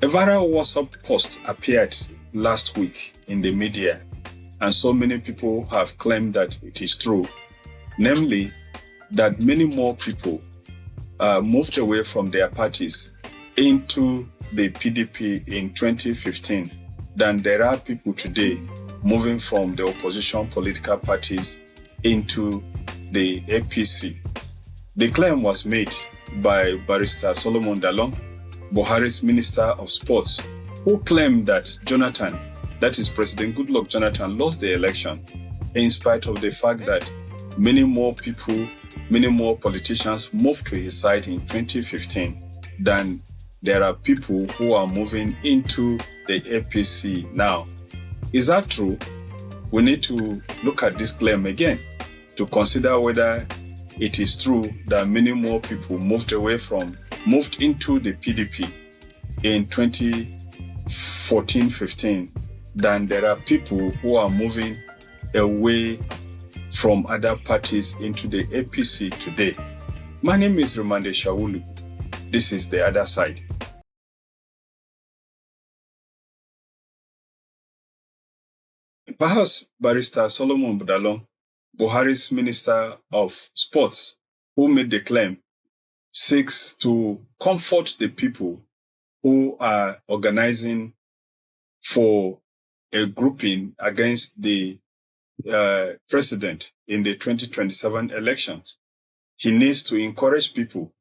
A viral WhatsApp post appeared last week in the media, and so many people have claimed that it is true, namely that many more people moved away from their parties into the PDP in 2015 than there are people today moving from the opposition political parties into the APC. The claim was made by Barrister Solomon Dalong, Buhari's Minister of Sports, who claimed that Jonathan, that is President Goodluck Jonathan, lost the election in spite of the fact that many more people, many more politicians moved to his side in 2015 than there are people who are moving into the APC now. Is that true? We need to look at this claim again to consider whether it is true that many more people moved into the PDP in 2014-15 than there are people who are moving away from other parties into the APC today. My name is Rumande Shawulu. This is The Other Side. Perhaps Barrister Solomon Dalong, Buhari's Minister of Sports, who made the claim, seeks to comfort the people who are organizing for a grouping against the president in the 2027 elections. He needs to encourage people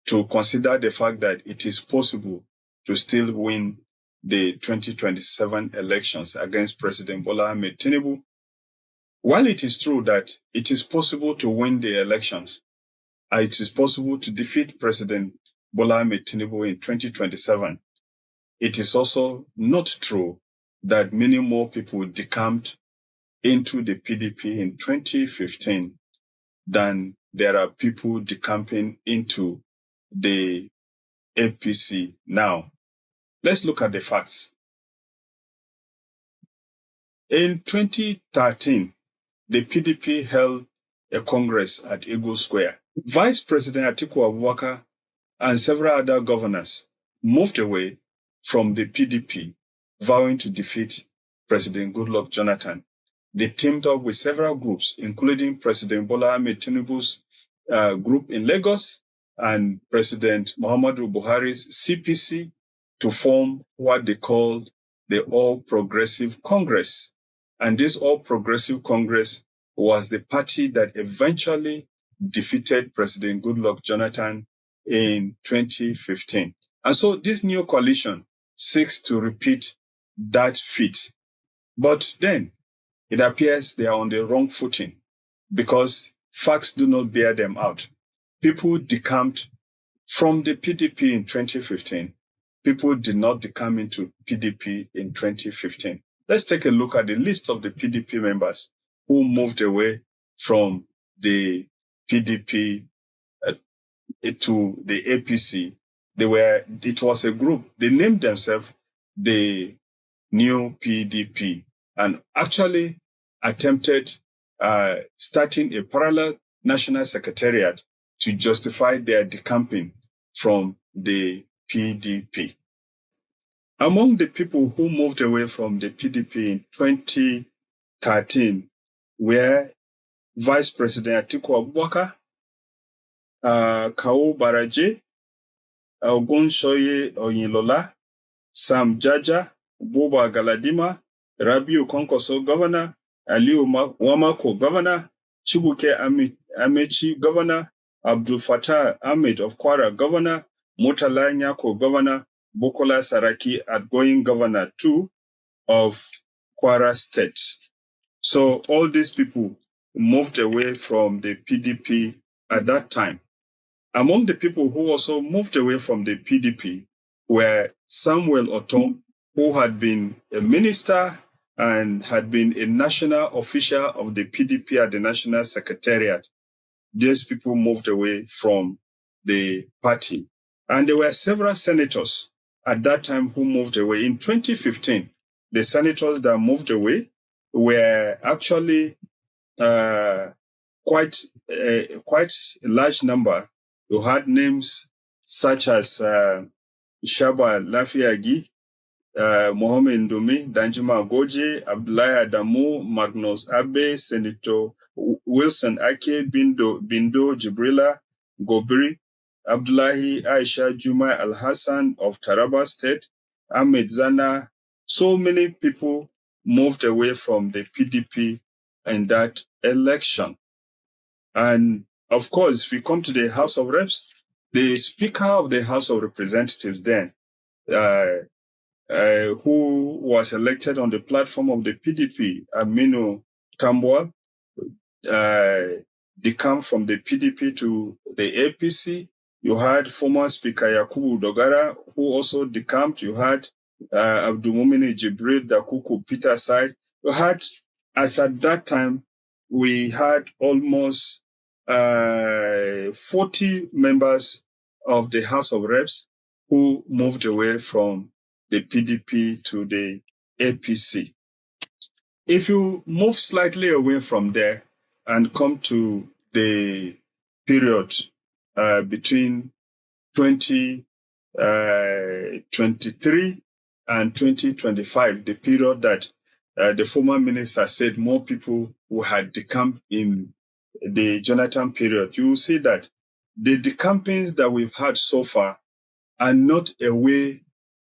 to consider the fact that it is possible to still win the 2027 elections against President Bola Ahmed Tinubu. While it is true that it is possible to win the elections, it is possible to defeat President Bola Ahmed Tinubu in 2027, it is also not true that many more people decamped into the PDP in 2015 than there are people decamping into the APC now. Let's look at the facts. In 2013, the PDP held a congress at Eagle Square. Vice President Atiku Abubakar and several other governors moved away from the PDP, vowing to defeat President Goodluck Jonathan. They teamed up with several groups, including President Bola Ahmed Tinubu's group in Lagos and President Muhammadu Buhari's CPC, to form what they called the All Progressive Congress. And this All Progressive Congress was the party that eventually defeated President Goodluck Jonathan in 2015. And so this new coalition seeks to repeat that feat. But then it appears they are on the wrong footing because facts do not bear them out. People decamped from the PDP in 2015. People did not decamp into PDP in 2015. Let's take a look at the list of the PDP members who moved away from the PDP to the APC. It was a group. They named themselves the New PDP and actually attempted starting a parallel national secretariat to justify their decamping from the PDP. Among the people who moved away from the PDP in 2013 were Vice President Atiku Abubakar, Kawu Baraje, Ogunshoye Oyinlola, Sam Jaja, Buba Galadima, Rabiu Konkoso Governor, Aliu Wamako Governor, Chibuke Amechi Governor, Abdul Fattah Ahmed of Kwara Governor, Murtala Nyako Governor, Bukola Saraki outgoing Governor 2 of Kwara State. So all these people moved away from the PDP at that time. Among the people who also moved away from the PDP were Samuel Otom, who had been a minister and had been a national official of the PDP at the National Secretariat. These people moved away from the party. And there were several senators at that time who moved away. In 2015, the senators that moved away were actually quite a large number. You had names such as Shaba Lafiagi, Mohammed Ndumi, Danjuma Goje, Abdullahi Adamu, Magnus Abe, Senator Wilson Ake, Bindo Jibrila, Gobri, Abdullahi Aisha Juma Al-Hassan of Taraba State, Ahmed Zana. So many people moved away from the PDP in that election. And of course, if we come to the House of Reps, the Speaker of the House of Representatives then, who was elected on the platform of the PDP, Aminu Tambwa, decamped from the PDP to the APC. You had former Speaker Yakubu Dogara, who also decamped. You had Abdulmumini Jibril Dakuku Peter side. You had, as at that time, we had almost 40 members of the House of Reps who moved away from the PDP to the APC. If you move slightly away from there and come to the period between 2023 and 2025, the period that the former minister said more people who had decamped in the Jonathan period, you will see that the decampings that we've had so far are not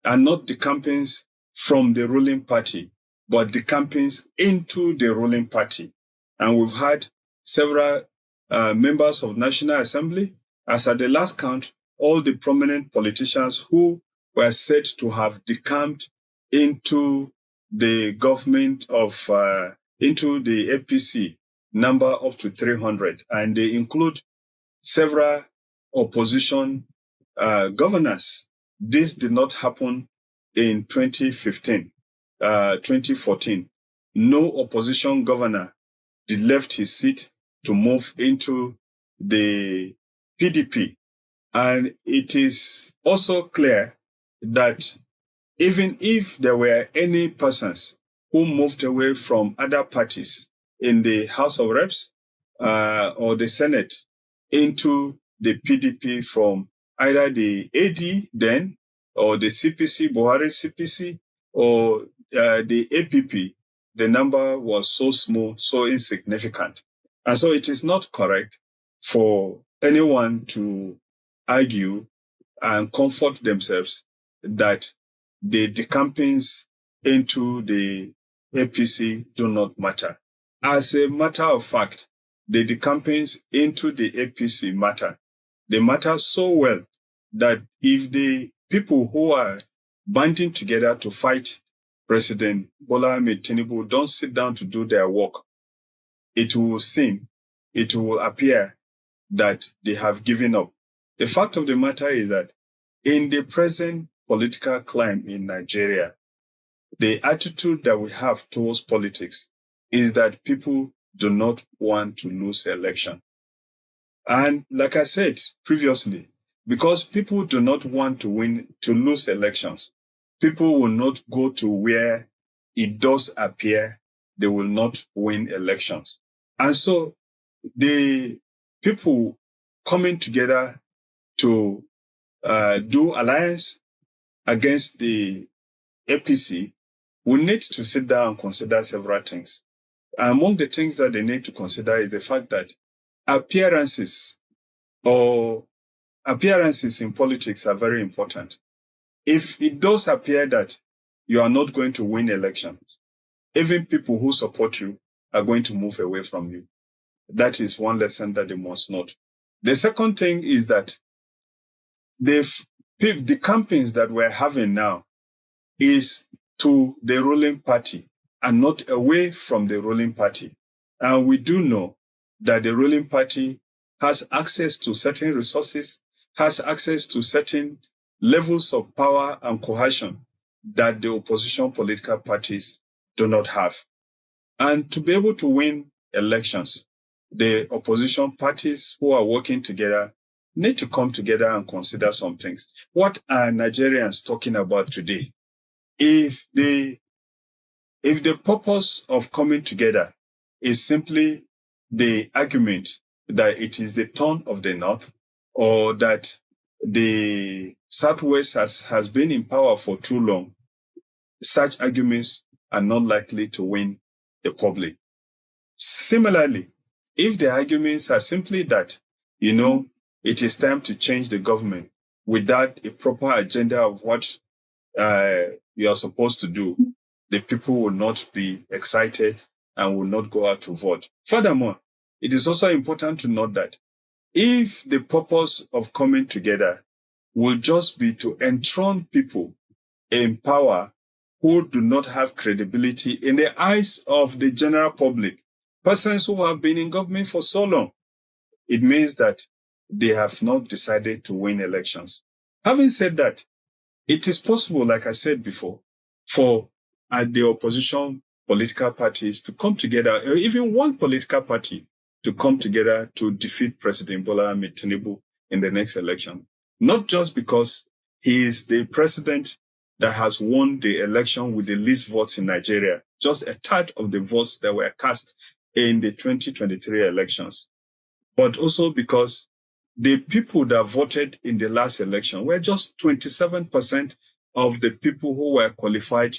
decampings from the ruling party, but decampings into the ruling party. And we've had several members of National Assembly, as at the last count, all the prominent politicians who were said to have decamped into the government of, into the APC, number up to 300. And they include several opposition governors. This did not happen in 2015, 2014. No opposition governor left his seat to move into the PDP. And it is also clear that even if there were any persons who moved away from other parties in the House of Reps or the Senate into the PDP from either the AD then or the CPC, Buhari CPC, or the APP, the number was so small, so insignificant. And so it is not correct for anyone to argue and comfort themselves that the decampings into the APC do not matter. As a matter of fact, the decampings into the APC matter. They matter so well that if the people who are banding together to fight President Bola Ahmed Tinubu don't sit down to do their work, it will appear that they have given up. The fact of the matter is that in the present political climate in Nigeria, the attitude that we have towards politics is that people do not want to lose election. And like I said previously, because people do not want to lose elections, people will not go to where it does appear they will not win elections. And so the people coming together to do alliance against the APC will need to sit down and consider several things. Among the things that they need to consider is the fact that appearances in politics are very important. If it does appear that you are not going to win elections, even people who support you are going to move away from you. That is one lesson that they must note. The second thing is that the campaigns that we're having now is to the ruling party and not away from the ruling party. And we do know that the ruling party has access to certain resources, has access to certain levels of power and coercion that the opposition political parties do not have. And to be able to win elections, the opposition parties who are working together need to come together and consider some things. What are Nigerians talking about today? If the purpose of coming together is simply the argument that it is the turn of the North, or that the Southwest has been in power for too long, such arguments are not likely to win the public. Similarly, if the arguments are simply that, it is time to change the government without a proper agenda of what you are supposed to do, the people will not be excited and will not go out to vote. Furthermore, it is also important to note that if the purpose of coming together will just be to enthrone people in power who do not have credibility in the eyes of the general public, persons who have been in government for so long, it means that they have not decided to win elections. Having said that, it is possible, like I said before, for the opposition political parties to come together, or even one political party to come together to defeat President Bola Ahmed Tinubu in the next election. Not just because he is the president that has won the election with the least votes in Nigeria, just a third of the votes that were cast in the 2023 elections, but also because the people that voted in the last election were just 27% of the people who were qualified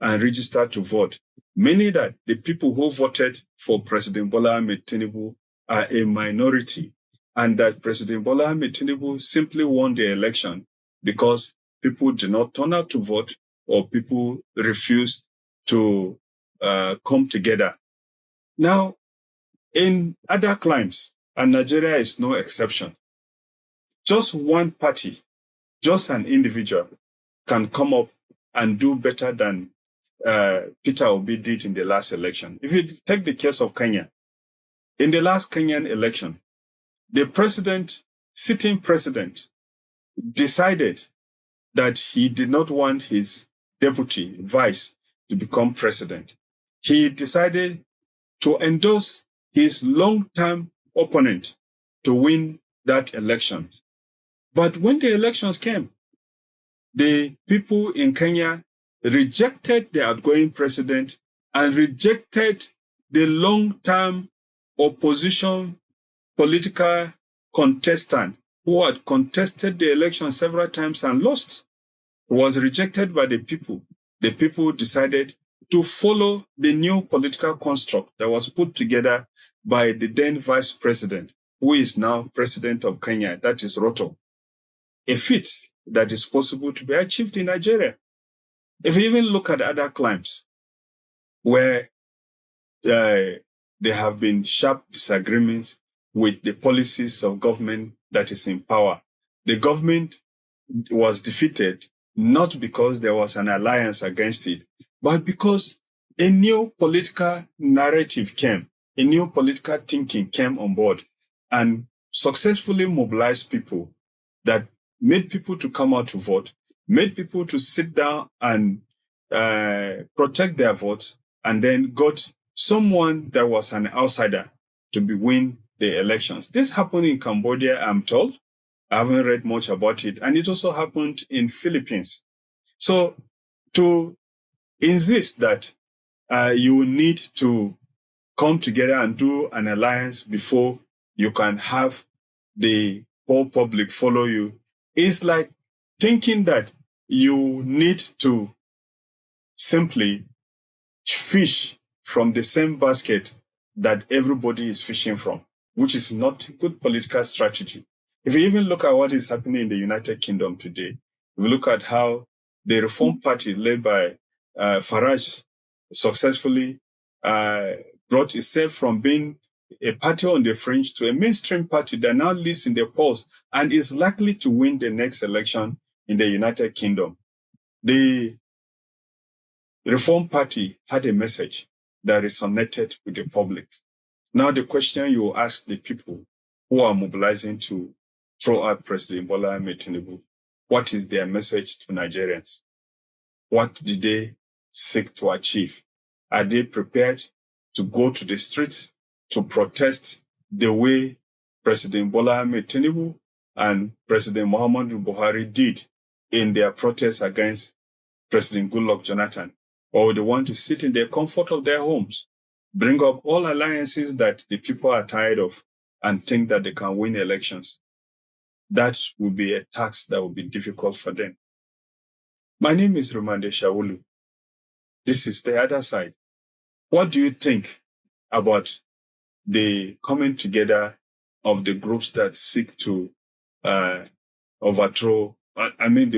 and registered to vote, meaning that the people who voted for President Bola Ahmed Tinubu are a minority, and that President Bola Ahmed Tinubu simply won the election because people did not turn out to vote or people refused to come together. Now, in other climes, and Nigeria is no exception, just one party, just an individual can come up and do better than Peter Obi did in the last election. If you take the case of Kenya, in the last Kenyan election, the sitting president, decided that he did not want his deputy, vice, to become president. He decided to endorse his long-term opponent to win that election. But when the elections came, the people in Kenya rejected the outgoing president and rejected the long-term opposition political contestant who had contested the election several times and lost. Was rejected by the people. The people decided to follow the new political construct that was put together by the then vice president, who is now president of Kenya, that is Ruto. A feat that is possible to be achieved in Nigeria. If you even look at other climes where there have been sharp disagreements with the policies of government that is in power, the government was defeated not because there was an alliance against it, but because a new political narrative came, a new political thinking came on board and successfully mobilized people that made people to come out to vote, made people to sit down and protect their votes, and then got someone that was an outsider to win the elections. This happened in Cambodia, I'm told. I haven't read much about it. And it also happened in Philippines. So to insist that you need to come together and do an alliance before you can have the whole public follow you is like thinking that you need to simply fish from the same basket that everybody is fishing from, which is not a good political strategy. If you even look at what is happening in the United Kingdom today, if you look at how the Reform Party led by Farage successfully brought itself from being a party on the fringe to a mainstream party that now leads in the polls and is likely to win the next election in the United Kingdom. The Reform Party had a message that resonated with the public. Now the question you will ask the people who are mobilizing to throw out President Bola Ahmed Tinubu, what is their message to Nigerians? What did they seek to achieve? Are they prepared to go to the streets to protest the way President Bola Ahmed Tinubu and President Muhammadu Buhari did in their protests against President Goodluck Jonathan? Or they want to sit in the comfort of their homes, bring up all alliances that the people are tired of, and think that they can win elections? that will be a task that will be difficult for them. My name is Romande Shawulu. This is The Other Side. What do you think about the coming together of the groups that seek to the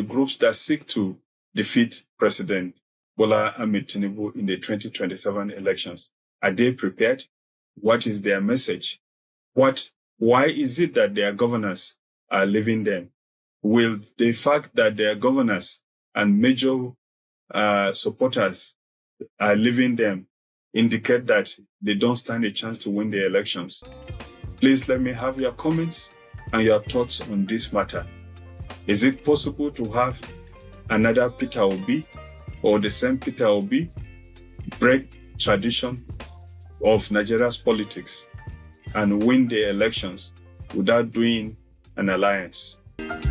groups that seek to defeat President Bola Ahmed Tinubu in the 2027 elections? Are they prepared? What is their message? Why is it that their governors are leaving them? Will the fact that their governors and major supporters are leaving them indicate that they don't stand a chance to win the elections? Please let me have your comments and your thoughts on this matter. Is it possible to have another Peter Obi or the same Peter Obi break tradition of Nigeria's politics and win the elections without doing an alliance?